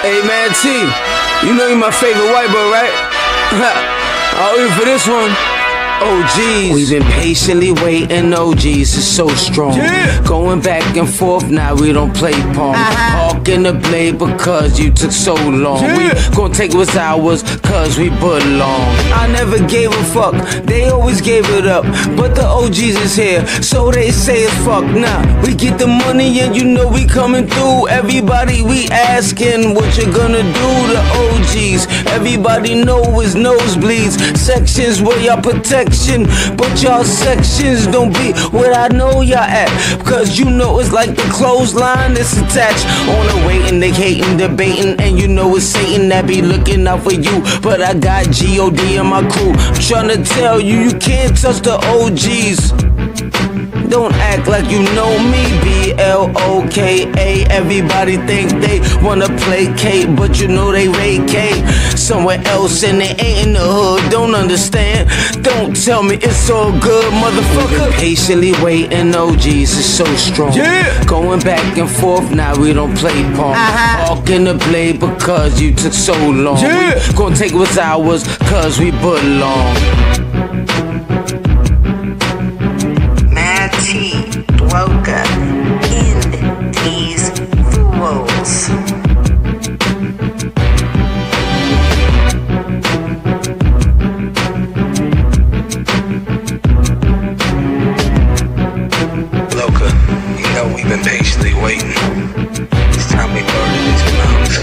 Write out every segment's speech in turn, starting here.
Hey man, T, you know you my favorite white boy, right? I'll wait for this one. OGs. We've been patiently waiting, OGs is so strong. Yeah. Going back and forth, now we don't play pong. Hawking the blade because you took so long. Yeah. We gon' take what's ours cause we belong. I never gave a fuck, they always gave it up. But the OGs is here, so they say it's fuck. Nah, we get the money and you know we coming through. Everybody we asking what you gonna do. The OGs, everybody know is nosebleeds. Sections where y'all protect. But y'all sections don't be where I know y'all at. Cause you know it's like the clothesline that's attached. On the waiting, they hating, debating. And you know it's Satan that be looking out for you. But I got G.O.D. in my crew. I'm trying to tell you, you can't touch the OGs. Don't act like you know me, B-L-O-K-A. Everybody think they wanna placate, but you know they vacate somewhere else and they ain't in the hood. Don't understand, don't tell me it's all good, motherfucker. Patiently waiting, OGs is so strong. Yeah. Going back and forth, now we don't play pong. Hawking the blade because you took so long. Yeah. We gon' take what's ours cause we belong. Woke up in these fools. Loca, you know we've been patiently waiting. It's time we murder these clowns.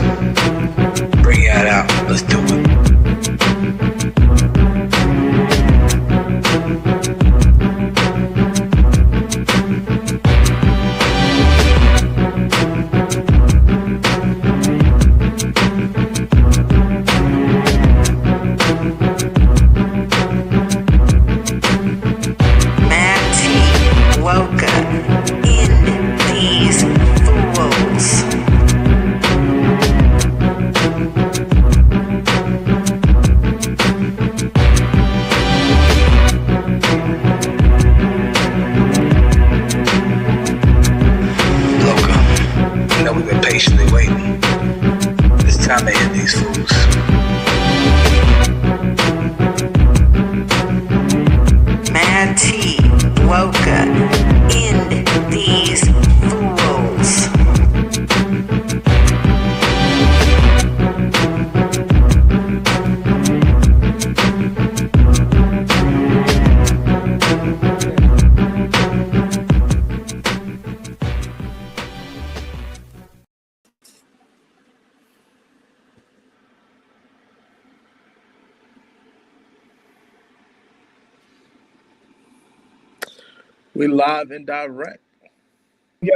Bring that out, let's do it. Patiently waiting. It's time to end these fools. Mad T, Woka, end these fools. We live and direct. Yo,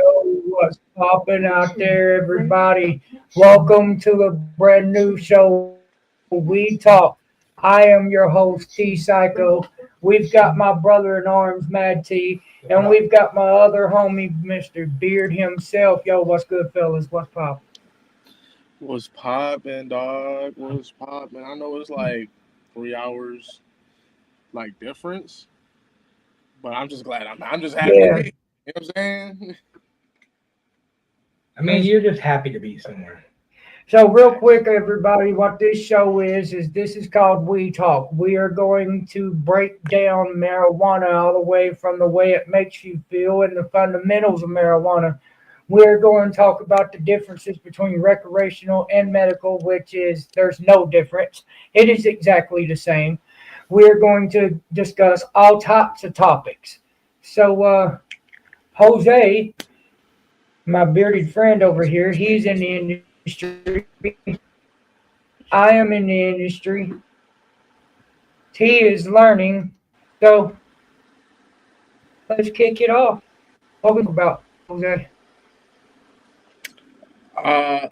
what's popping out there, everybody? Welcome to a brand new show, We Talk. I am your host, T Psycho. We've got my brother in arms, Mad T, and we've got my other homie, Mr. Beard himself. Yo, what's good, fellas? What's poppin'? What's poppin', dog? What's poppin'? I know it's like 3 hours, like difference, but I'm just glad I'm just happy to be. You know what I'm saying? I mean, you're just happy to be somewhere. So real quick, everybody, what this show is this is called We Talk. We are going to break down marijuana all the way from the way it makes you feel and the fundamentals of marijuana. We're going to talk about the differences between recreational and medical, which is there's no difference. It is exactly the same. We're going to discuss all types of topics. So, Jose, my bearded friend over here, he's in the industry. I am in the industry. T is learning. So, let's kick it off. What we talk about, Jose? What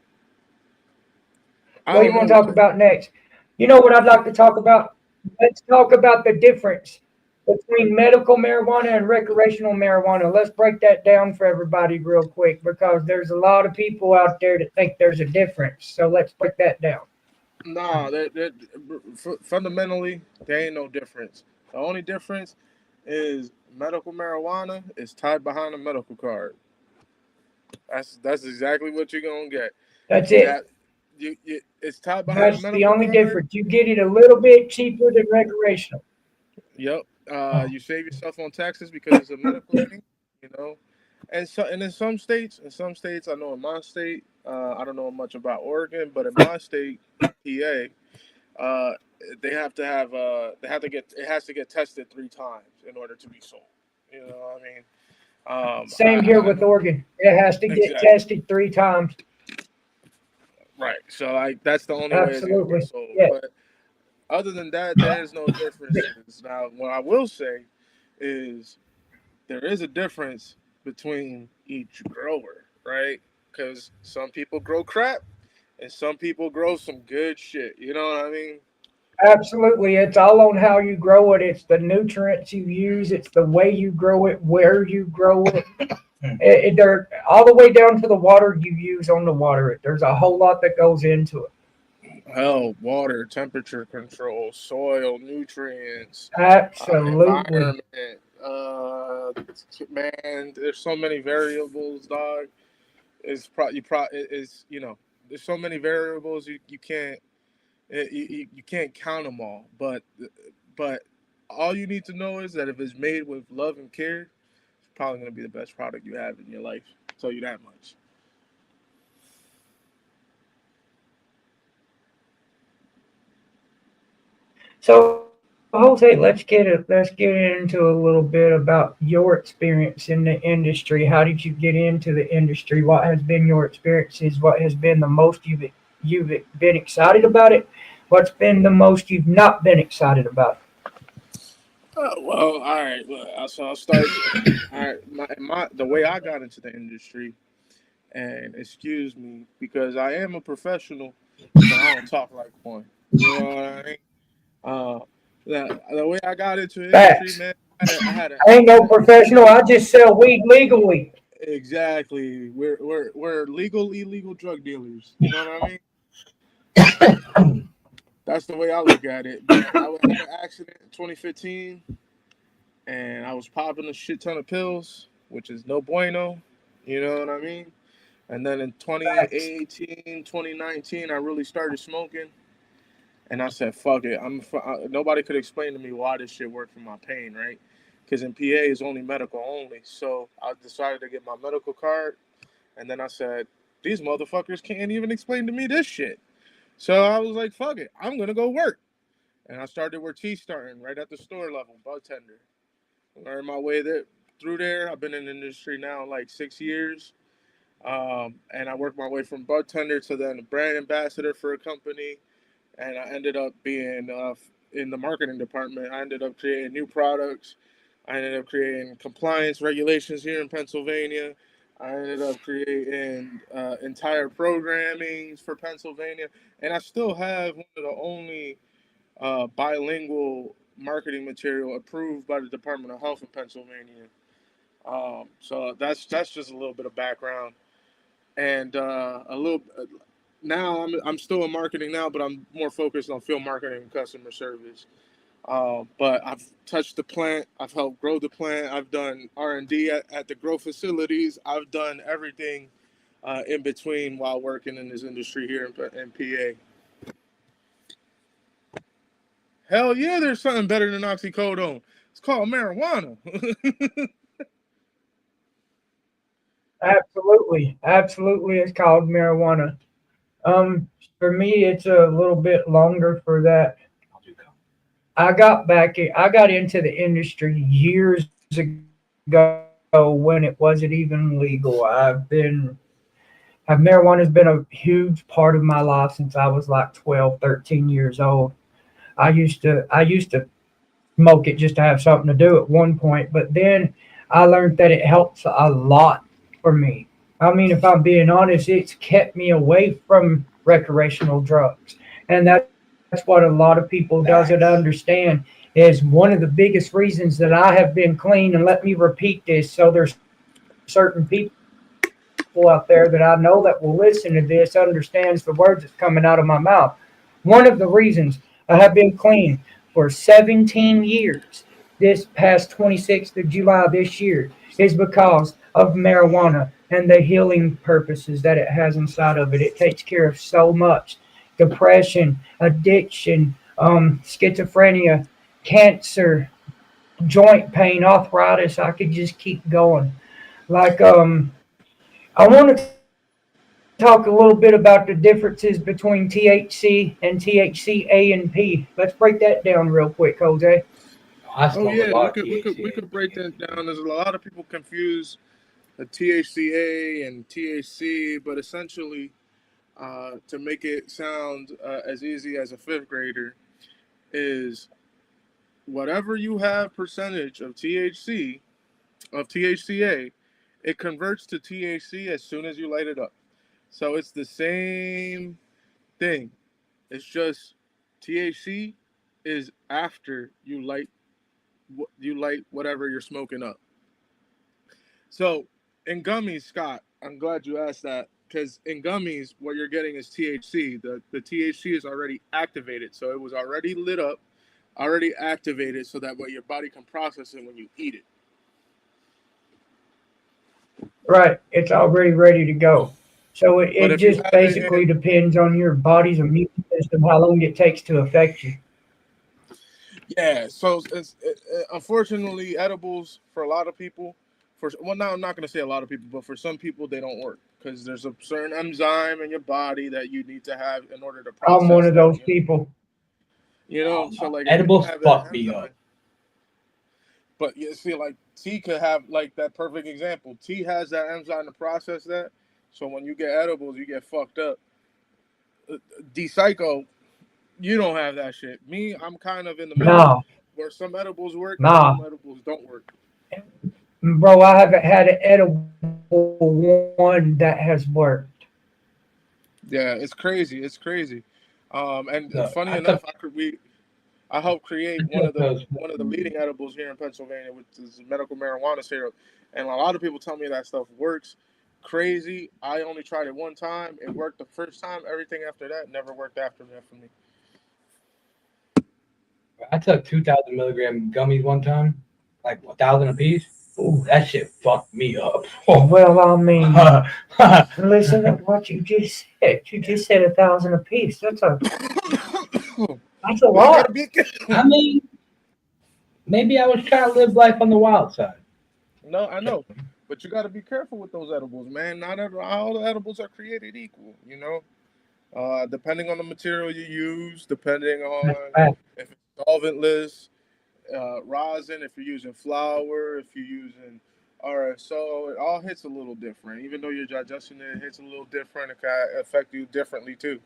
do you want to talk about next? You know what I'd like to talk about? Let's talk about the difference between medical marijuana and recreational marijuana. Let's break that down for everybody real quick because there's a lot of people out there that think there's a difference. So let's break that down. No, fundamentally, there ain't no difference. The only difference is medical marijuana is tied behind a medical card. That's exactly what you're gonna get. That's it. it's tied behind That's a the medical only card. difference. You get it a little bit cheaper than recreational. Yep. You save yourself on taxes because it's a medical thing, you know. And in some states, I know in my state, I don't know much about Oregon, but in my state, PA, uh, they have to get it has to get tested 3 times in order to be sold. You know what I mean? Same here I with Oregon. It has to get exactly tested 3 times. right. So like that's the only way it's gonna get Absolutely. sold. Yeah. But other than that, there's no differences. Now, what I will say is there is a difference between each grower, right? Because some people grow crap and some people grow some good shit. You know what I mean? Absolutely. It's all on how you grow it. It's the nutrients you use. It's the way you grow it, where you grow it. They're all the way down to the water you use on the water it. There's a whole lot that goes into it. Hell, water, temperature control, soil, nutrients, Absolutely. environment. Man, there's so many variables, dog. Is there's so many variables you can't you can't count them all. But all you need to know is that if it's made with love and care, it's probably gonna be the best product you have in your life. I'll tell you that much. So, Jose, let's get into a little bit about your experience in the industry. How did you get into the industry? What has been your experiences? What has been the most you've been excited about it? What's been the most you've not been excited about it? Well, all right. So I'll start. All right, the way I got into the industry, and excuse me because I am a professional, but I don't talk like one. You know what I mean? Uh, the way I got into the industry, Facts. man, I ain't no professional. I just sell weed legally. exactly. We're legal, illegal drug dealers. You know what I mean? That's the way I look at it. But I had an accident in 2015, and I was popping a shit ton of pills, which is no bueno. You know what I mean? And then in Facts. 2018, 2019, I really started smoking. And I said, fuck it. Nobody could explain to me why this shit worked for my pain, right? Because in PA, it's only medical only. So I decided to get my medical card. And then I said, these motherfuckers can't even explain to me this shit. So I was like, fuck it. I'm going to go work. And I started where T's starting, right at the store level, bud tender. Learned my way through there. I've been in the industry now like 6 years. And I worked my way from bud tender to then a brand ambassador for a company. And I ended up being in the marketing department. I ended up creating new products. I ended up creating compliance regulations here in Pennsylvania. I ended up creating entire programming for Pennsylvania. And I still have one of the only bilingual marketing material approved by the Department of Health in Pennsylvania. So that's just a little bit of background, and a little. Now I'm still in marketing now, but I'm more focused on field marketing and customer service. But I've touched the plant. I've helped grow the plant. I've done R&D at the grow facilities. I've done everything in between while working in this industry here in PA. Hell yeah, there's something better than oxycodone. It's called marijuana. Absolutely. Absolutely. It's called marijuana. Um, for me, it's a little bit longer for that. I got into the industry years ago when it wasn't even legal. Have marijuana has been a huge part of my life since I was like 12, 13 years old. I used to smoke it just to have something to do at one point, but then I learned that it helps a lot for me. I mean, if I'm being honest, it's kept me away from recreational drugs. And that's what a lot of people doesn't understand is one of the biggest reasons that I have been clean. And let me repeat this. So there's certain people out there that I know that will listen to this understands the words that's coming out of my mouth. One of the reasons I have been clean for 17 years, this past 26th of July this year, is because of marijuana and the healing purposes that it has inside of it. It takes care of so much: depression, addiction, schizophrenia, cancer, joint pain, arthritis. I could just keep going. Like, I want to talk a little bit about the differences between THC and THCA and P. Let's break that down real quick, Jose. I Oh smoke a yeah, lot of THC. we could break that down. There's a lot of people confuse the THCA and THC, but essentially, to make it sound as easy as a fifth grader, is whatever you have percentage of THCA, it converts to THC as soon as you light it up. So it's the same thing. It's just THC is after you light whatever you're smoking up. So in gummies, Scott, I'm glad you asked that because in gummies, what you're getting is THC. The THC is already activated, so it was already lit up, already activated, so that way your body can process it when you eat it. Right, it's already ready to go. So But it if you just have it basically depends on your body's immune system, how long it takes to affect you. yeah, so unfortunately, edibles for a lot of people, now I'm not going to say a lot of people, but for some people they don't work because there's a certain enzyme in your body that you need to have in order to I'm one process of that. those people. So like if you don't Edibles have that fuck me up. enzyme, but you see, like tea could have like that perfect example. Tea has that enzyme to process that, so when you get edibles, you get fucked up. D-Psycho, you don't have that shit. Me, I'm kind of in the middle No, where some edibles work and nah, some edibles don't work. bro, I haven't had an edible one that has worked. Yeah, it's crazy. It's crazy. And Look, funny I enough, took I helped create those. one of the leading edibles here in Pennsylvania, which is medical marijuana syrup. And a lot of people tell me that stuff works. Crazy. I only tried it one time. It worked the first time. Everything after that never worked after that for me. I took 2,000 milligram gummies one time, like 1,000 a piece. Ooh, that shit fucked me up. Well, I mean, listen to what you just said. You just said 1,000 apiece. That's a Well, you lot. gotta be. I mean, maybe I was trying to live life on the wild side. No, I know, but you got to be careful with those edibles, man. Not all the edibles are created equal. Depending on the material you use, depending That's on fact. if it's solventless, rosin, if you're using flour, if you're using RSO, it all hits a little different. Even though you're digesting it, it hits a little different. It can affect you differently too.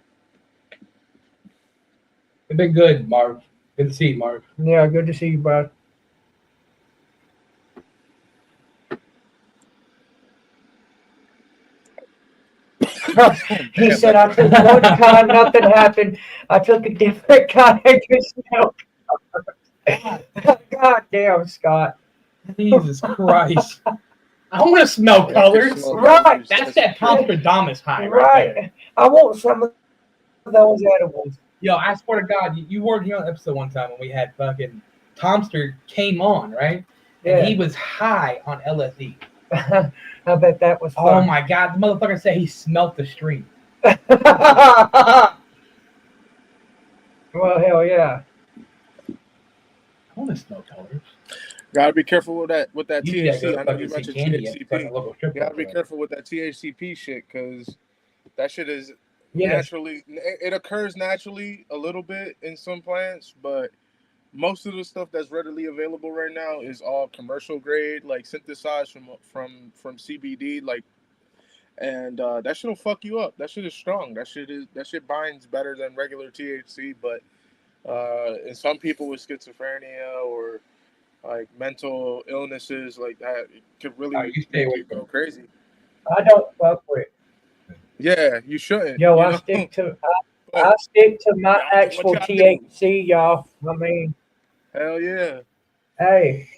It's been good, Marv. Good to see you, Marv. Yeah, good to see you, bud. He said, I took one kind, nothing happened. I took a different kind, I just smelled. God damn, Scott. Jesus Christ. I want to smell colors. Right. That's that Nostradamus high right there. Right. I want some of those edibles. Yo, I swear to God, you weren't here on the episode one time when we had fucking Tomster came on, right? And Yeah. he was high on LSD. I bet that was Oh fun. my God, the motherfucker said he smelt the stream. Well, hell yeah. I want to smell colors. Gotta be careful with that Usually I THC. go to I know you fucking see mentioned candy at fucking THCP. local strip You gotta club, be right? careful with that THCP shit because that shit is Yes. naturally. It occurs naturally a little bit in some plants, but most of the stuff that's readily available right now is all commercial grade, like synthesized from CBD, like, and that shit'll fuck you up. That shit is strong. That shit binds better than regular THC, but in some people with schizophrenia or like mental illnesses like that, it could Oh, really you stay make away you from go it. crazy. I don't fuck with. Yeah, you shouldn't. Yo, You I know, stick to but I stick to my y'all do what actual y'all do. THC, y'all. I mean, Hell yeah. hey.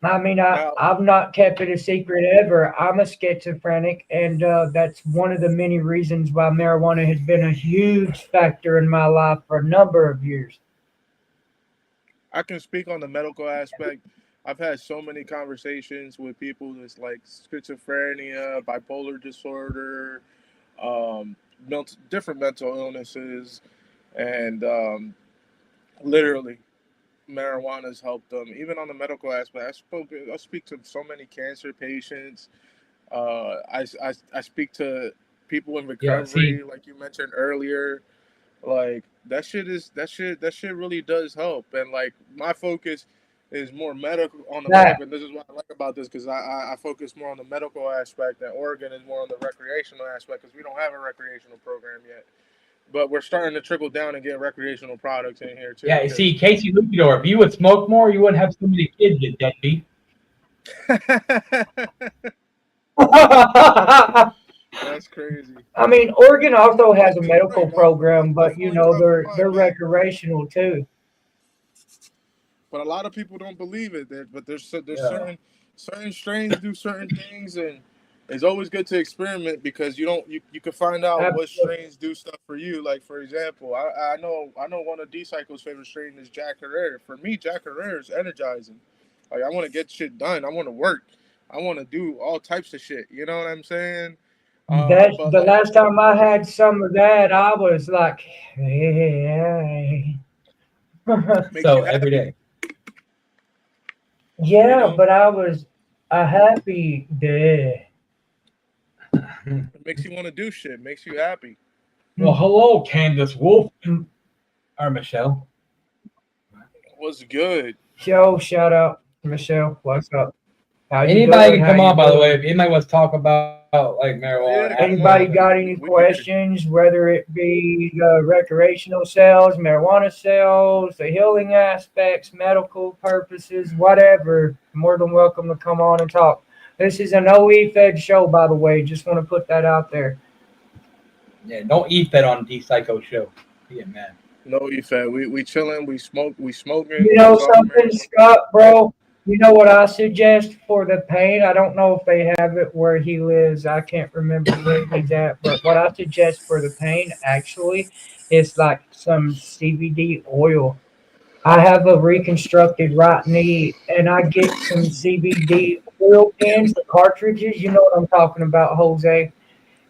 Now, I've not kept it a secret ever. I'm a schizophrenic, and that's one of the many reasons why marijuana has been a huge factor in my life for a number of years. I can speak on the medical aspect. I've had so many conversations with people that's like schizophrenia, bipolar disorder, different mental illnesses, and literally marijuana's helped them. Even on the medical aspect, I speak to so many cancer patients. I speak to people in Yeah, see, recovery, like you mentioned earlier. Like that shit really does help. And like my focus is more medical on the That medical. And this is what I like about this because I focus more on the medical aspect, and Oregon is more on the recreational aspect because we don't have a recreational program yet. But we're starting to trickle down and get recreational products in here too. yeah, see, Casey Luchador, if you would smoke more, you wouldn't have so many kids, you deadbeat. That's crazy. I mean, Oregon also has a But you're medical right, dog. program, but Before you we know drop the they're pod back, recreational too. but a lot of people don't believe it. But there's Yeah. certain strains do certain things, and it's always good to experiment because you can find out what Absolutely. strains do stuff for you. Like for example, I know one of D Cycle's favorite strain is Jack Herrera. For me, Jack Herrera is energizing. Like I want to get shit done. I want to work. I want to do all types of shit. You know what I'm saying? That's But the like last time I had some of that. I was like, hey. makes So you every happy. day. You Yeah, know, but I was a happy day. it makes you want to do shit. Makes you happy. Well, hello, Candace Wolf or Michelle. What's good? Shout out, Michelle. What's up? How you Anybody doing? can How come you on, by the way. doing? If anybody wants to talk about like Oh marijuana, yeah, ask come Anybody on. away. got any We here. questions, whether it be the recreational sales, marijuana sales, the healing aspects, medical purposes, whatever, more than welcome to come on and talk. This is an OE fed show, by the way. Just want to put that out there. Yeah, don't eat that on D Psycho show. Yeah, man. No, you fat. We chilling. We smoking. You We know talking something, marijuana. Scott, bro? You know what I suggest for the pain? I don't know if they have it where he lives. I can't remember where he's at. But what I suggest for the pain actually is like some CBD oil. I have a reconstructed right knee and I get some CBD oil pins, the cartridges. You know what I'm talking about, Jose.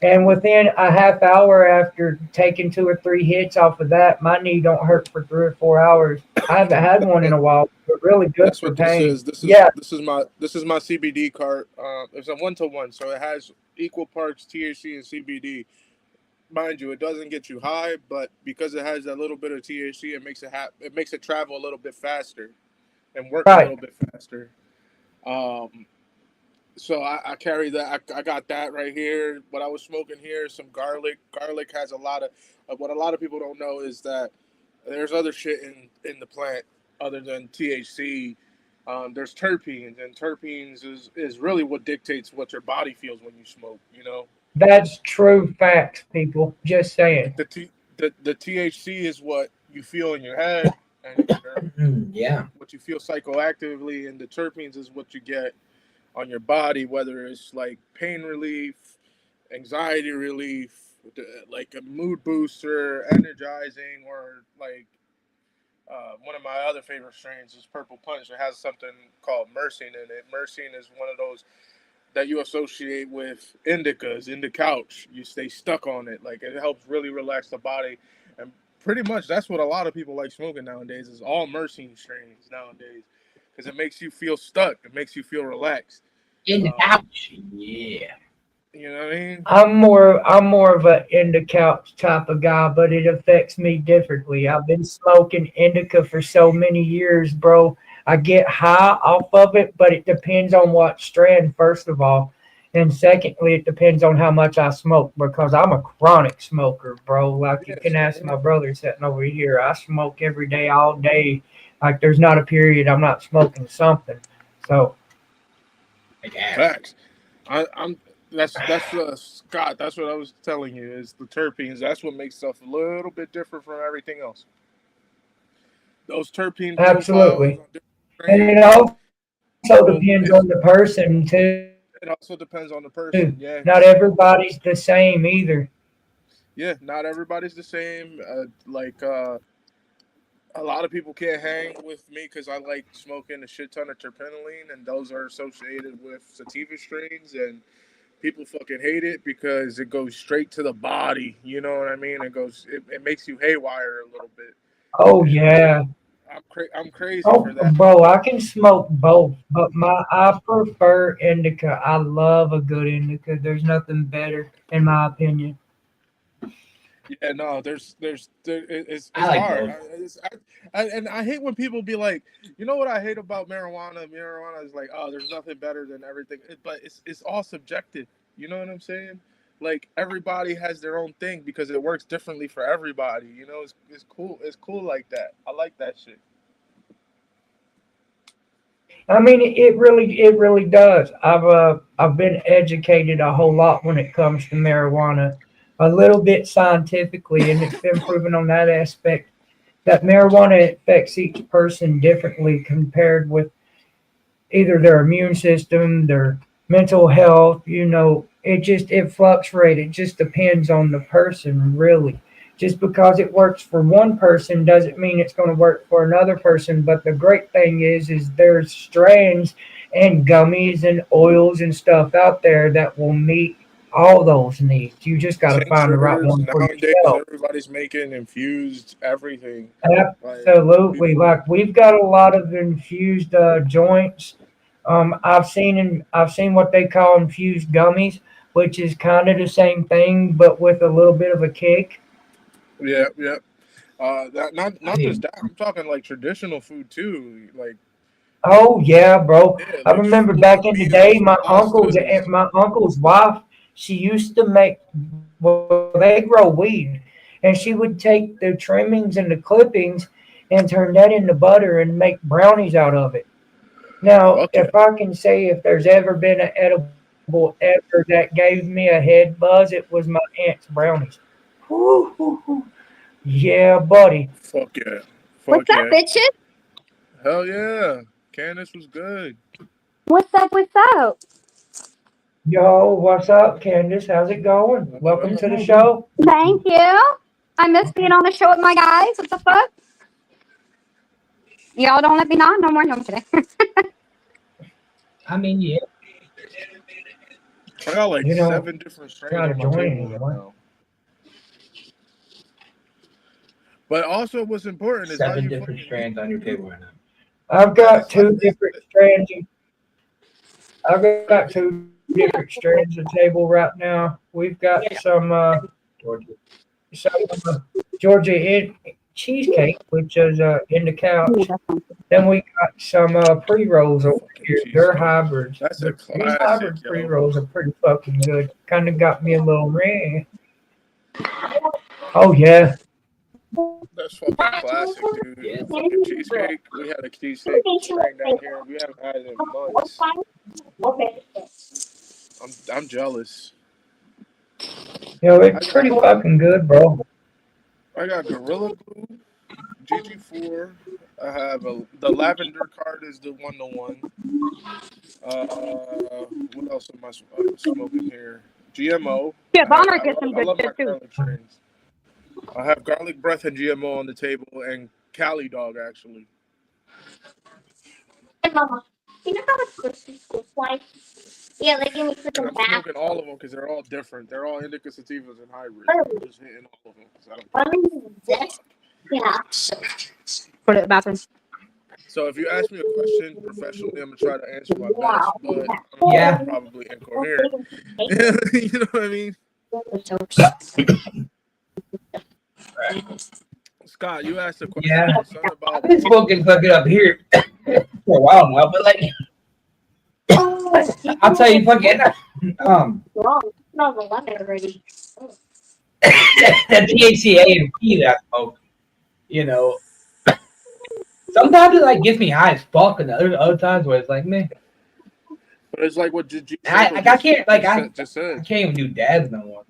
And within a half hour after taking 2 or 3 hits off of that, my knee don't hurt for 3 or 4 hours. I haven't had one in That, a while, but really good that's for what this pain. is. Yeah, This is my CBD cart. It's a 1-to-1, so it has equal parts THC and CBD. Mind you, it doesn't get you high, but because it has that little bit of THC, it makes it travel a little bit faster and work a right. little bit faster. Um, so I carry that. I got that right here. What I was smoking here is some garlic. Garlic has a lot of what a lot of people don't know is that there's other shit in the plant other than THC. There's terpenes, and terpenes is really what dictates what your body feels when you smoke. You know, That's true facts, people. Just saying. like the THC is what you feel in your head, and Yeah. what you feel psychoactively, and the terpenes is what you get on your body, whether it's like pain relief, anxiety relief, like a mood booster, energizing, or like one of my other favorite strains is Purple Punch. It has something called myrcene in it. Myrcene is one of those that you associate with indicas in the couch. You stay stuck on it. Like it helps really relax the body. And pretty much that's what a lot of people like smoking nowadays is all myrcene strains nowadays. Because it makes you feel stuck. It makes you feel relaxed. In the Um, couch. Yeah. you know what I mean? I'm more of a indica type of guy, but it affects me differently. I've been smoking indica for so many years, bro. I get high off of it, but it depends on what strand, first of all. And secondly, it depends on how much I smoke because I'm a chronic smoker, bro. Like you Yeah, can same ask my here. brother sitting over here. I smoke every day, all day. Like there's not a period I'm not smoking something. So Like acid. Facts. I'm that's Scott. That's what I was telling you is the terpenes. That's what makes stuff a little bit different from everything else. Those terpene profiles absolutely. on different And it strains also will depends is on the person too. it also depends on the person. Yeah, Not everybody's the same either. yeah. Not everybody's the same. a lot of people can't hang with me because I like smoking a shit ton of terpenoline, and those are associated with sativa strains, and people fucking hate it because it goes straight to the body. You know what I mean? It makes you haywire a little bit. Oh And yeah. I'm crazy Oh, for that. bro, I can smoke both, but I prefer indica. I love a good indica. There's nothing better, in my opinion. Yeah, no, I it's like hard. both. And I hate when people be like, you know what I hate about marijuana? Marijuana is like, oh, there's nothing better than everything. But it's all subjective. You know what I'm saying? Like everybody has their own thing because it works differently for everybody. You know, it's cool. It's cool like that. I like that shit. I mean, it really does. I've been educated a whole lot when it comes to marijuana, a little bit scientifically, and it's been proven on that aspect that marijuana affects each person differently compared with either their immune system, their mental health. It fluctuates. It just depends on the person, really. Just because it works for one person doesn't mean it's going to work for another person. But the great thing is there's strains and gummies and oils and stuff out there that will meet all those needs. You just got to find the right Tinctures one for nowadays, yourself. everybody's making infused everything. Like Absolutely. people, Like we've got a lot of infused joints. I've seen what they call infused gummies, which is kind of the same thing, but with a little bit of a kick. yeah, yeah. That I not just need that. I'm talking like traditional food too. Like Oh yeah, bro. yeah, I like remember full back in the day, meals, pastas. my uncle's wife, she used to make, well, they grow weed, and she would take the trimmings and the clippings and turn that into butter and make brownies out of it. Now, Fuck yeah. if I can say if there's ever been an edible ever that gave me a head buzz, it was my aunt's brownies. Whew, whew, whew. Yeah, buddy. Fuck yeah. What's Fuck up, yeah. bitches? Hell yeah. Candace was good. What's up? What's up? Yo, what's up, Candace? How's it going? Welcome to the show. Thank you. I miss being on the show with my guys. What the fuck? Y'all don't let me know no more. No, I'm kidding. I mean, yeah. I got like You know, 7 different strains gotta on my join table right anymore. now. But also, what's important is how 7 you different fucking eat. strands on your table right now. I've Yeah, got two different strands. I've got two different strands of table right now. We've got Georgia. some Georgia cheesecake, which is in the couch. Then we got some pre rolls over fucking here. They're cheesecake. hybrids. That's a These classic, hybrid pre yo. rolls are pretty fucking good. Kind of got me a little ring. Oh yeah. That's fucking classic, dude. Yeah. A fucking cheesecake. We had a cheesecake strain down here. We haven't had it in months. I'm jealous. I It's pretty got fucking good, bro. I got Gorilla Glue, GG4. I have the lavender card is the 1-to-1. What else am I smoking here? GMO. Yeah, I have Bonner gets some I good love my shit too. garlic strains. I have garlic breath and GMO on the table, and Cali Dog actually. Hey, Mama. You know how much this like? Yeah, they give me And freaking I'm back. smoking all of them because they're all different. They're all indica sativas and hybrids. I'm just hitting all of them because I don't What give is a this? fuck. Yeah. Put it in the bathroom. So if you ask me a question professionally, I'm gonna try to answer my best, Wow. but Yeah. I'm probably incoherent. You know what I mean? Scott, you asked a question. Yeah. Something I've about been smoking fucking up here for a while now, but like, I'll tell you fucking, Wrong. No, the lemon already. that THCA and P that I smoke, you know, sometimes it like gets me high as fuck, and other times where it's like, man, but it's like what G I can't, like, I just I said. can't even do dabs no more.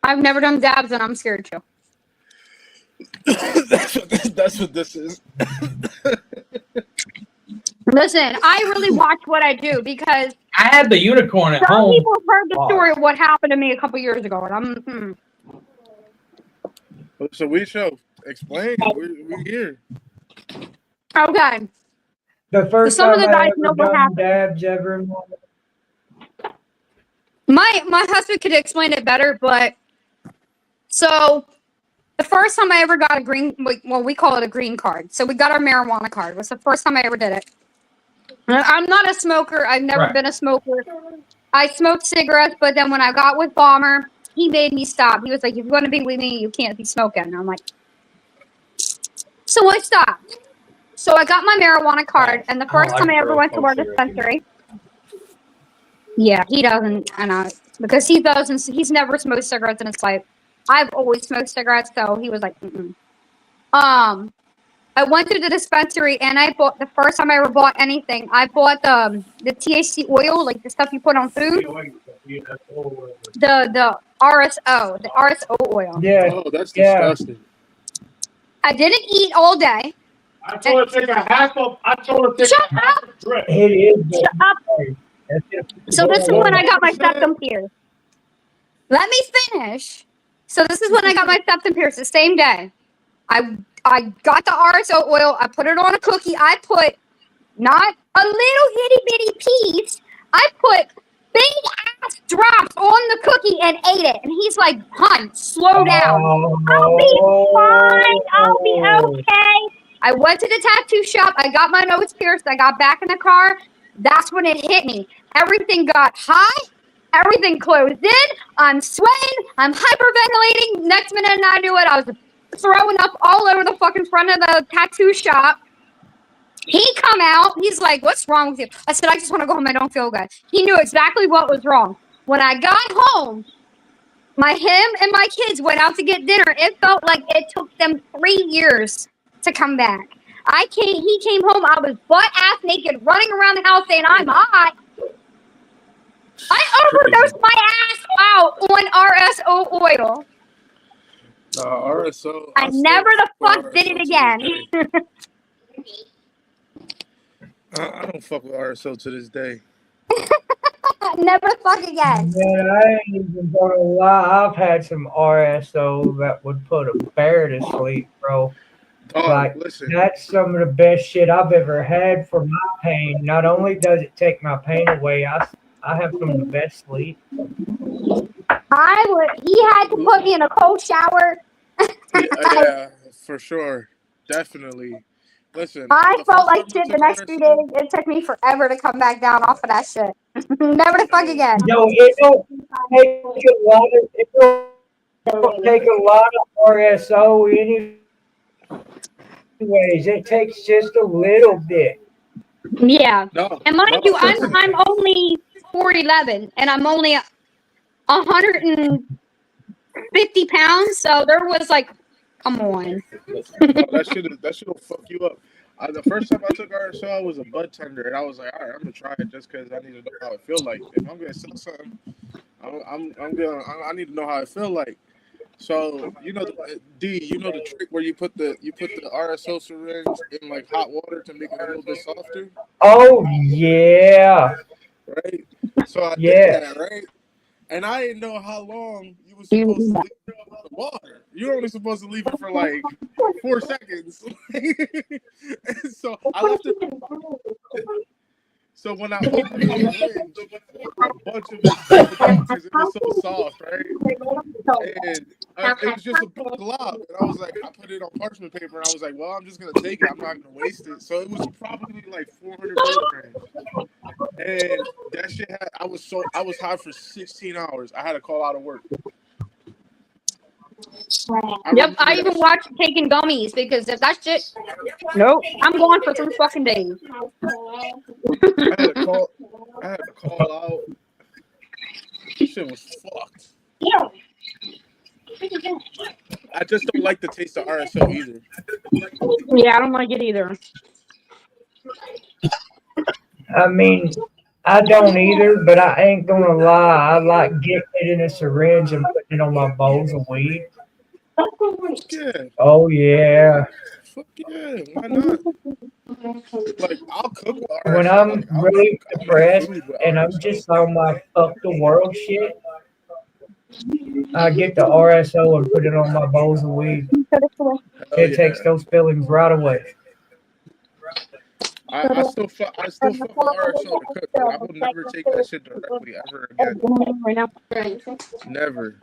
I've never done dabs and I'm scared to. That's what this is. Listen, I really watch what I do because I had the unicorn at some home. people have heard the story of what happened to me a couple years ago, and I'm So we show Explain. We're here. Okay. The first some of time the I guys ever know what done happened. dabs ever in my My husband could explain it better, but so the first time I ever got a green, well, we call it a green card. So we got our marijuana card. It was the first time I ever did it. I'm not a smoker. I've never been a smoker. I smoked cigarettes, but then when I got with Bomber, he made me stop. He was like, if you want to be with me, you can't be smoking. And I'm like, so I stopped. So I got my marijuana card, and the first time I ever went to our dispensary. Yeah, he doesn't, I know, because he doesn't. He's never smoked cigarettes in his life. I've always smoked cigarettes, so he was like, mm-mm. I went to the dispensary, and I bought the first time I ever bought anything. I bought the THC oil, like the stuff you put on food. The RSO oil. Yeah. Oh, that's disgusting. I didn't eat all day. I told her to take a half of. I told her to take a half a drip. It is. Shut up. So this is when I got my septum pierced. Let me finish. So this is when I got my septum pierced the same day. I got the RSO oil. I put it on a cookie. I put not a little itty bitty piece. I put big ass drops on the cookie and ate it. And he's like, "Hun, slow down. I'll be fine. I'll be okay." I went to the tattoo shop. I got my nose pierced. I got back in the car. That's when it hit me. Everything got high. Everything closed in. I'm sweating. I'm hyperventilating. Next minute, I knew it. I was throwing up all over the fucking front of the tattoo shop. He come out. He's like, "What's wrong with you?" I said, "I just want to go home. I don't feel good." He knew exactly what was wrong. When I got home, him and my kids went out to get dinner. It felt like it took them 3 years to come back. He came home. I was butt ass naked, running around the house saying, "I'm hot." I overdosed my ass out on RSO oil. RSO. I never the fuck did it again. I don't fuck with RSO to this day. Never fuck again. Man, I ain't even gonna lie. I've had some RSO that would put a bear to sleep, bro. Listen. That's some of the best shit I've ever had for my pain. Not only does it take my pain away, I have some of the best sleep. He had to put me in a cold shower. Yeah, for sure. Definitely. Listen. I felt like shit the next 2 days. It took me forever to come back down off of that shit. Never to fuck again. No, it don't take a lot of RSO anyways. It takes just a little bit. Yeah. No, and mind you, I'm only 4'11", and I'm only 150 pounds. So there was like, come on. that shit'll fuck you up. The first time I took RSO, I was a bud tender, and I was like, all right, I'm gonna try it just because I need to know how it feel like. If I'm gonna sell something, I need to know how it feel like. So D, you know the trick where you put the RSO syringe in like hot water to make it a little bit softer. Oh yeah. Right. So I did that, right? And I didn't know how long you were supposed to leave it in the water. You're only supposed to leave it for like 4 seconds. And so I left it. So when I opened the syringe, a bunch of it because it was so soft, right? And it was just a glob. And I was like, I put it on parchment paper, and I was like, well, I'm just gonna take it. I'm not gonna waste it. So it was probably like 400 milligrams. And that shit I was high for 16 hours. I had to call out of work. I even watched taking gummies because if that shit, nope, I'm going for 3 fucking days. I had to call out. This shit was fucked. I just don't like the taste of RSO either. Yeah, I don't like it either. I mean, I don't either, but I ain't gonna lie. I like getting it in a syringe and putting it on my bowls of weed. Yeah. Oh yeah. Fuck yeah, why not? Like I'll cook with RSO. When I'm really depressed and I'm just on my fuck the world shit, I get the RSO and put it on my bowls of weed. It takes those feelings right away. I still fuck with RSO to cook, but I will never take that shit directly ever again. Never.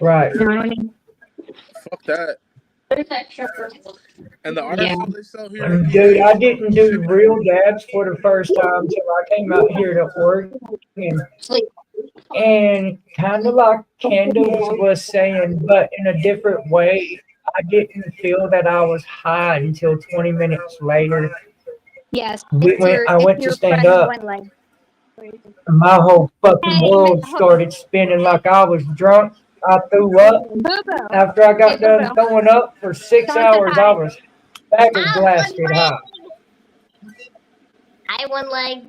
Right. Fuck that. And the Yeah. RSO they sell here in Dude, PA I is didn't do real dabs for the first time till I came out here to Oregon. And kind of like Candace was saying, but in a different way, I didn't feel that I was high until 20 minutes later. Yes. I went to stand up. And my whole fucking world started spinning like I was drunk. I threw up. After I got done throwing up for 6 hours, I was back and blasted high. I one leg.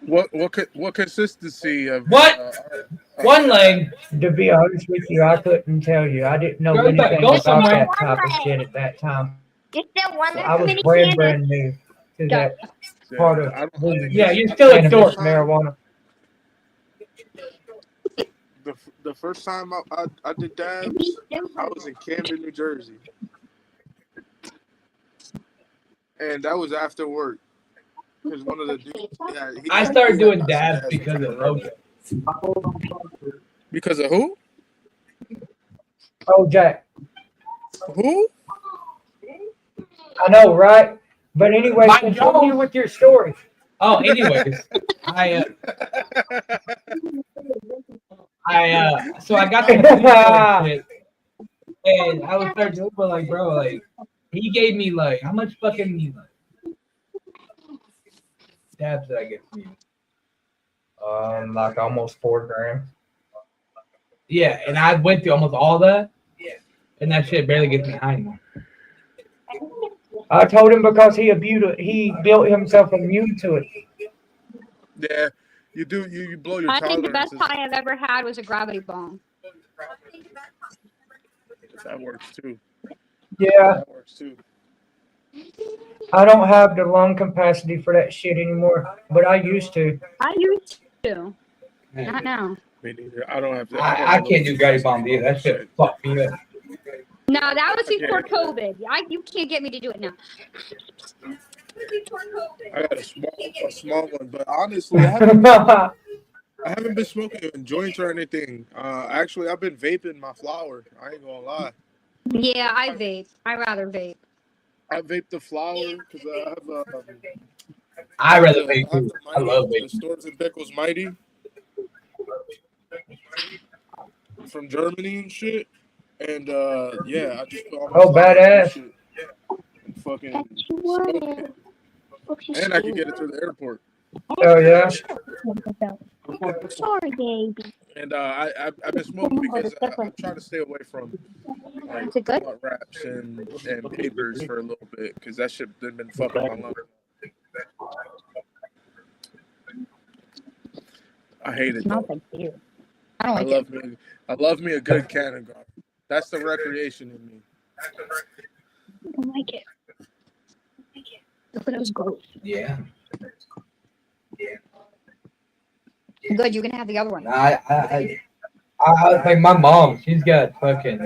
What consistency of One leg? To be honest with you, I couldn't tell you. I didn't know anything about that type of shit at that time. It's still one I was brand new to that part of weed. Yeah, you're still a dork. Marijuana. The first time I did dabs, I was in Camden, New Jersey, and that was after work. Because one of the dudes, I started doing dabs because of OJ. Because of who? OJ. Who? I know, right? But anyway, continue with your story. Oh, anyways, so I got the and I was starting to but like, bro, like he gave me like how much fucking dabs did I get from you? Like almost 4 grams. Yeah, and I went through almost all that. Yeah, and that shit barely gets me high anymore. I told him because he built himself immune to it. Yeah, you do. You blow your I think the tolerances. best high I've ever had was a gravity bomb. That works too. Yeah. That works too. I don't have the lung capacity for that shit anymore, but I used to. I used to. Not now. Me neither. I don't have to. I can't do gravity bomb either. That shit fucked me up. No, that was before COVID. You can't get me to do it now. I got a small one, but honestly, I haven't been smoking joints or anything. Actually, I've been vaping my flower. I ain't gonna lie. Yeah, I vape. I rather vape. I vape the flower because I have I rather vape too. I love the vape. Storms and Beckles Mighty from Germany and shit. And yeah, I just put all my Oh, badass. shit and fucking smoke it. And I can get it through the airport. Oh yeah. Sorry, baby. And I've been smoking because I'm trying to stay away from like Is it good? wraps and papers for a little bit because that shit been fucking my lungs. I hate it. No, Though. thank you. I don't like it. I love me a good can of garlic. That's the recreation in me. I don't like it. But it was gross. Yeah. Good, you can have the other one. I like my mom. She's got fucking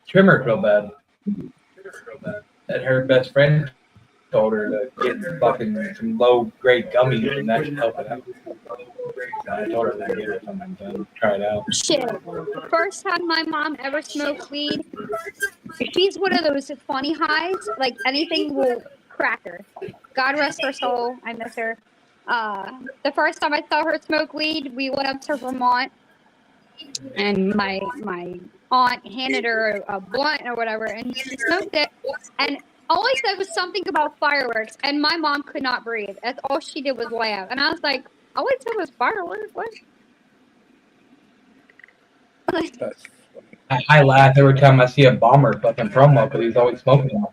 trimmer real bad. That her best friend told her to get fucking some low grade gummies and that should help it out. I told her to get her something to try it out. Shit. First time my mom ever smoked weed, she's one of those funny highs. Like anything will crack her. God rest her soul. I miss her. The first time I saw her smoke weed, we went up to Vermont, and my aunt handed her a blunt or whatever, and she smoked it. And all I said was something about fireworks, and my mom could not breathe. That's all she did was laugh, and I was like, all I said was fireworks. What? I laugh every time I see a bomber fucking promo because he's always smoking them.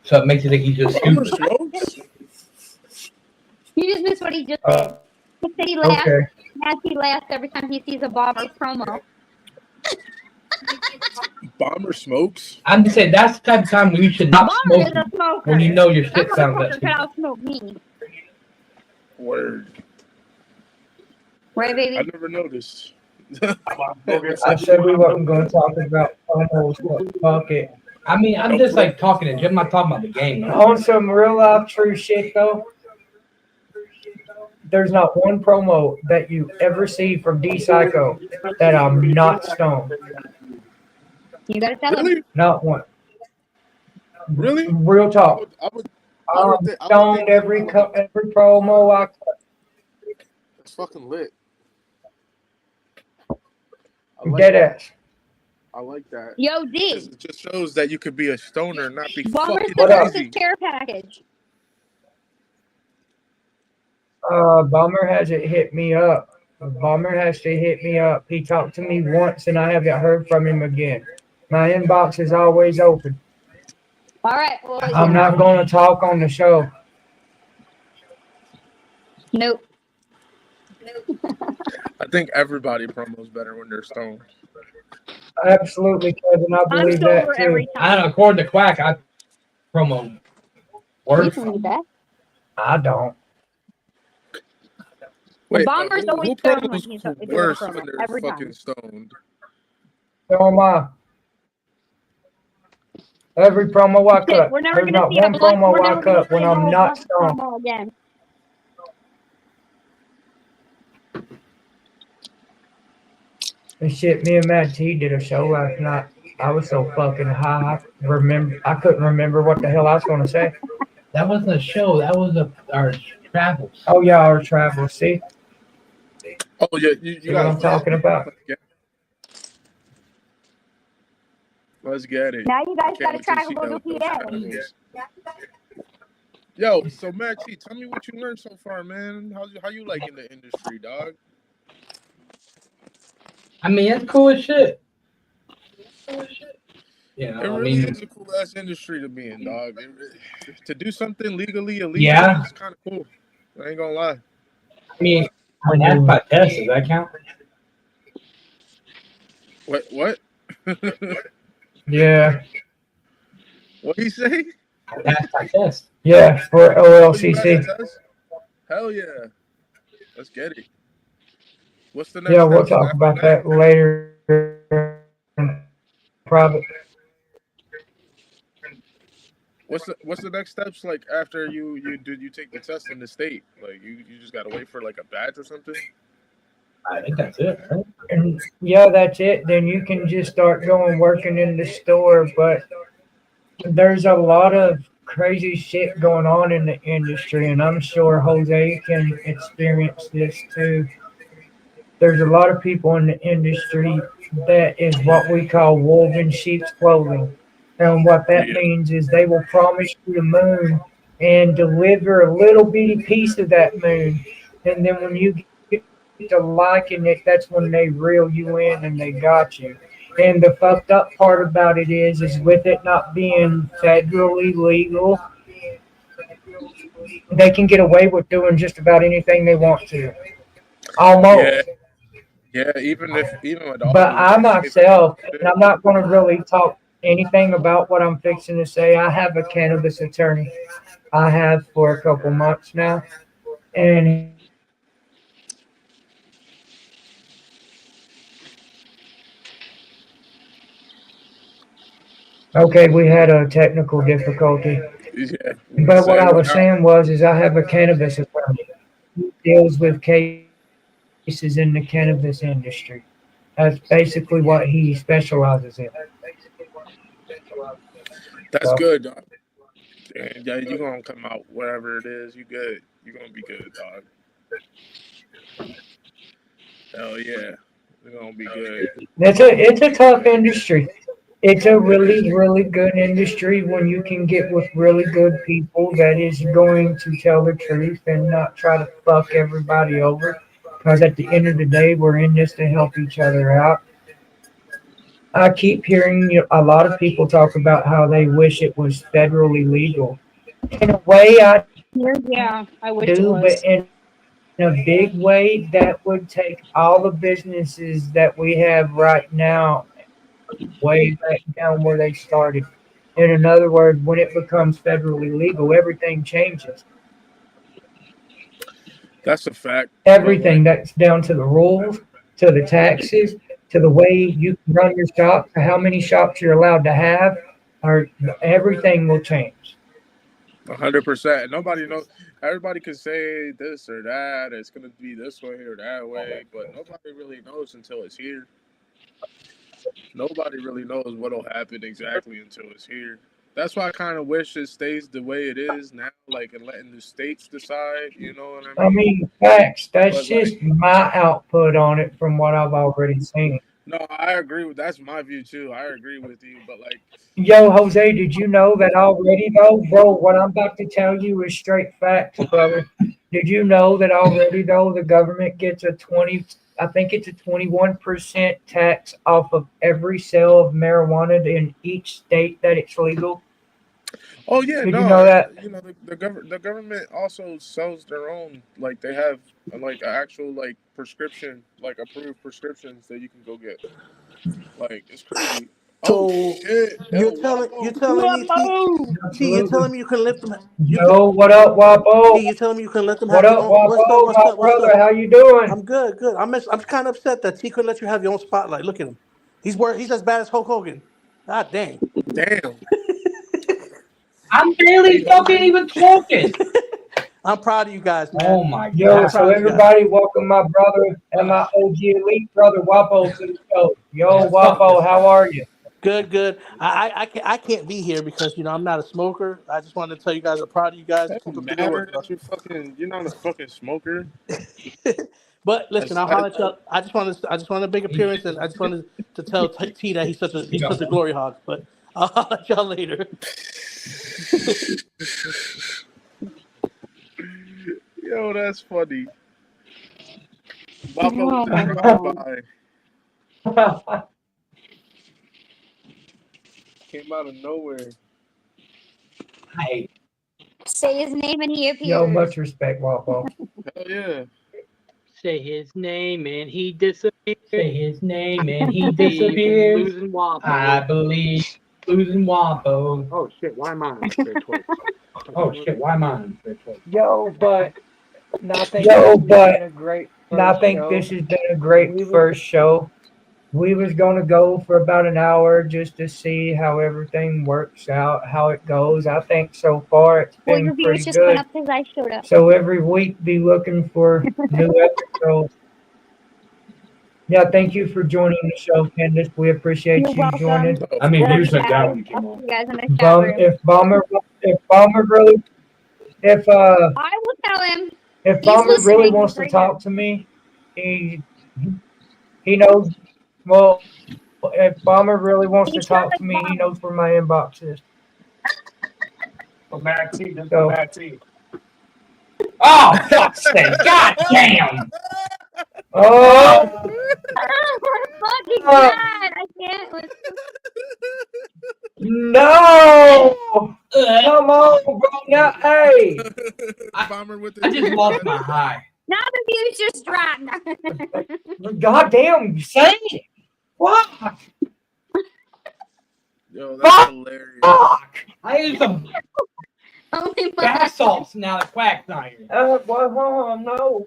So it makes you think he's just stupid. You just missed what he just said. He said he laughed. Okay. As he laughs every time he sees a bomber promo. Bomber smokes? I'm just saying that's the type of time when you should not Bomber smoke is a smoker. when you know your shit That sounds motherfucker that could stupid. outsmoke me. Word. Right, baby? I never noticed. I said we wasn't going to talk about promos, but fuck it. I mean, I'm just like talking to Jim. I'm not talking about the game. On some real life true shit though, there's not one promo that you ever see from D Psycho that I'm not stoned. You gotta tell him. Really? Not one. Really? Real talk. I'm stoned every promo I cut. It's fucking lit. Dead ass. I like that. Yo, D. It just shows that you could be a stoner and not be Bomber fucking sent us crazy. his care package. Bomber hasn't hit me up. Bomber has to hit me up. He talked to me once and I haven't heard from him again. My inbox is always open. All right. Well, I'm not going to talk on the show. Nope. I think everybody promos better when they're stoned. Absolutely, Kevin. I believe that too. Every time. I don't know. According to Quack, I promo worse. I don't. Wait, Bomber's who always stoned when promos he's worse doing a promo, when they're every fucking time. stoned? So am I. Every promo I cut. We're never There's gonna not see one promo I cut when I'm not stoned. Again. And shit, me and Matt T did a show last night. I was so fucking high. I couldn't remember what the hell I was going to say. That wasn't a show. That was our travels. Oh yeah, our travel. See? Oh yeah, you see what I'm talking about? Let's get it. Now you guys Can't gotta wait to travel see to that PA. with those. Yo, so Matt T, tell me what you learned so far, man. How you liking the industry, dog? I mean, it's cool as shit. You know, It really is a cool ass industry to be in, dog. To do something legally illegal, yeah, it's kind of cool. I ain't gonna lie. I mean, that's my test. Does that count? What? Yeah. What he say? That's my test. Yeah, for OLCC. Hell yeah. Let's get it. What's the next Yeah, we'll step? talk about that later in private. What's the next steps like after you take the test in the state? Like you just gotta wait for like a badge or something? I think that's it, right? And yeah, that's it. Then you can just start going working in the store. But there's a lot of crazy shit going on in the industry, and I'm sure Jose can experience this too. There's a lot of people in the industry that is what we call wolf in sheep's clothing. And what that means is they will promise you the moon and deliver a little bitty piece of that moon. And then when you get to liking it, that's when they reel you in and they got you. And the fucked up part about it is with it not being federally legal, they can get away with doing just about anything they want to. Almost. Yeah, even with all. But I myself, and I'm not going to really talk anything about what I'm fixing to say. I have a cannabis attorney. I have for a couple months now, and okay, we had a technical difficulty. Yeah. But what I was saying is I have a cannabis attorney who deals with cases in the cannabis industry. That's basically what he specializes in. That's good, dog. And yeah, you're gonna come out whatever it is. You good. You're gonna be good, dog. Hell yeah. You're gonna be good. It's a tough industry. It's a really, really good industry when you can get with really good people that is going to tell the truth and not try to fuck everybody over. Because at the end of the day, we're in this to help each other out. I keep hearing a lot of people talk about how they wish it was federally legal. In a way, I wish do, it was. but in a big way, that would take all the businesses that we have right now way back down where they started. In other words, when it becomes federally legal, everything changes. That's a fact. Everything that's down to the rules, to the taxes, to the way you can run your shop, to how many shops you're allowed to have, or everything will change. 100%. Nobody knows. Everybody can say this or that. It's gonna be this way or that way, but nobody really knows until it's here. Nobody really knows what'll happen exactly until it's here. That's why I kind of wish it stays the way it is now, like, and letting the states decide. You know what I I mean? mean, facts. That's But like, just my output on it from what I've already seen. no, I agree with that's my view too. I agree with you, but like, Yo, Jose, did you know that already, though? Bro, what I'm about to tell you is straight facts, brother. Did you know that already, though, the government gets a 20, I think it's a 21% tax off of every sale of marijuana in each state that it's legal? oh yeah, Did you no, know that? you know the government also sells their own. Like they have like an actual like prescription, like approved prescriptions that you can go get. Like it's crazy. Oh So shit, you're El telling me T, you're Absolutely. telling me you can lift them. You can Yo, what up, Wapo? T, you're telling me you can let them What have their up, own. What's up? Wapo? What's My up? What's brother, up? how you doing? I'm good, good. I'm kind of upset that T couldn't let you have your own spotlight. Look at him. He's as bad as Hulk Hogan. God dang. damn. I'm barely Hey fucking Jose. even talking. I'm proud of you guys, man. Oh my Yo, I'm god. so proud of you guys. everybody, welcome my brother and Ugh, my OG elite brother Wapo to the show. Yo, man, fuck Wapo, this how guy. are you? Good, good. I can't be here because I'm not a smoker. I just wanted to tell you guys I'm proud of you guys. It Keep up don't the good matter work, bro. that you're not a fucking smoker. But listen, That's I'll that, holler at y'all. I just wanted to make He appearance, and I just wanted to tell T that he he's such a glory hog. But I'll holler at y'all later. yo, that's funny. Boppo with Oh the my drive god. by came out of nowhere. I Say his name and he Yo, appears. much respect, Wapo. Hell yeah. Say his name and he disappears. say his name and he Believe in disappears. losing Wapo. I believe losing Wampo. Oh shit, why am I on straight twice? Oh shit, why am I on this one? Yo, but I think Yo, this has but been a great first I think show. this has been a great We was- first show. We was gonna go for about an hour just to see how everything works out, how it goes. I think so far it's Well, been your views pretty just went good. up because I showed up. So every week be looking for new episodes. Yeah, thank you for joining the show, Candace. We appreciate You're you welcome. joining. No, I mean, Love you you said that guys. when you I'll came on. see you guys in the chat room. If Bomber really if I will tell him. He's Bomber really listening wants to right talk to me, he knows. Well, if Bomber really wants He to showed talk us to me, he Bomber. knows where my inbox is. For Mad T, this is So Mad T. Oh fuck's sake! God damn! oh I'm fucking mad. I can't listen. no! Come on, bro! Now, hey, Bomber with the I just lost my high. Now the views just dropped. goddamn, say it! What? Yo, that's hilarious. Fuck! I use some Only one. bath salts now that Quack's not here. No.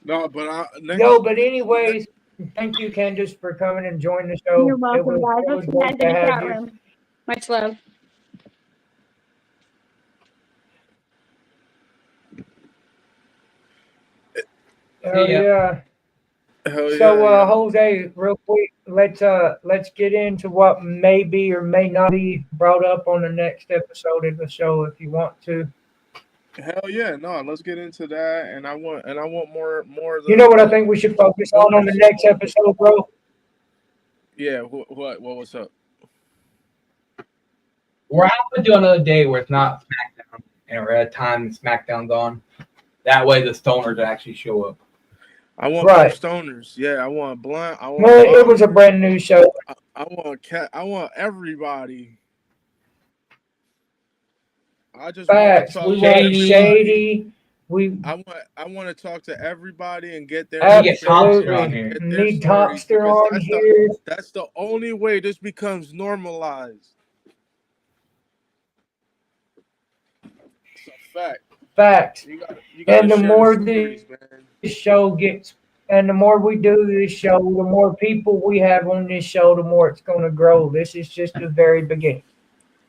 No, but Yo, but anyways, thank you, Candace, for coming and joining the show. You're welcome, guys. It I'll was see you guys great in to the have chat you. room. Much love. Hell Yeah. yeah. hell yeah, So, yeah. Jose, real quick, let's get into what may be or may not be brought up on the next episode of the show if you want to. Hell yeah, no, let's get into that. And I want more of the You know what I think we should focus on the next episode, bro? Yeah, what's up? We're out to do another day where it's not SmackDown, and we're at a time SmackDown's on. That way, the stoners actually show up. I want Right. more stoners. Yeah, I want blunt. I want. Well, it was a brand new show. I want cat. I want everybody. I just Facts. want We to talk want to Shady. We I want to talk to everybody and get their absolutely on here. get their need stories, Topster because on here. that's the only way this becomes normalized. It's a fact. Facts. You gotta And the share more stories, man. this show gets And the more we do this show, the more people we have on this show, the more it's going to grow. This is just the very beginning.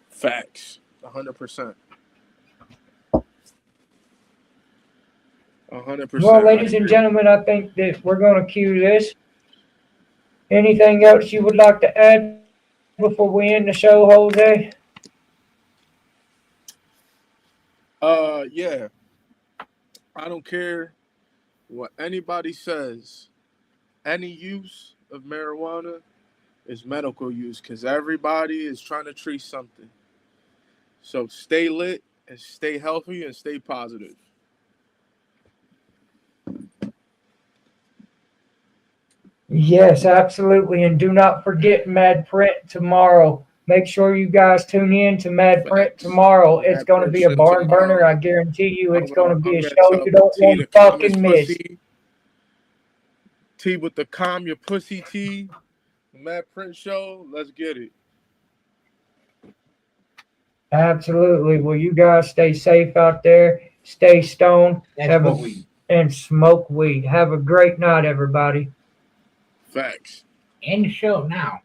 Facts. 100%. 100%. Well, ladies and gentlemen, I think that we're going to cue this. Anything else you would like to add before we end the show, Jose? Yeah. I don't care what anybody says. Any use of marijuana is medical use because everybody is trying to treat something. So stay lit and stay healthy and stay positive. Yes, absolutely. And do not forget Mad Print tomorrow. Make sure you guys tune in to Mad Print tomorrow. It's going to be a barn burner. I guarantee you it's going to be a show you don't want to fucking miss. T with the Calm Your Pussy T. Mad Print Show. Let's get it. Absolutely. Well, you guys stay safe out there. Stay stoned. And smoke weed. Have a great night, everybody. Facts. End the show now.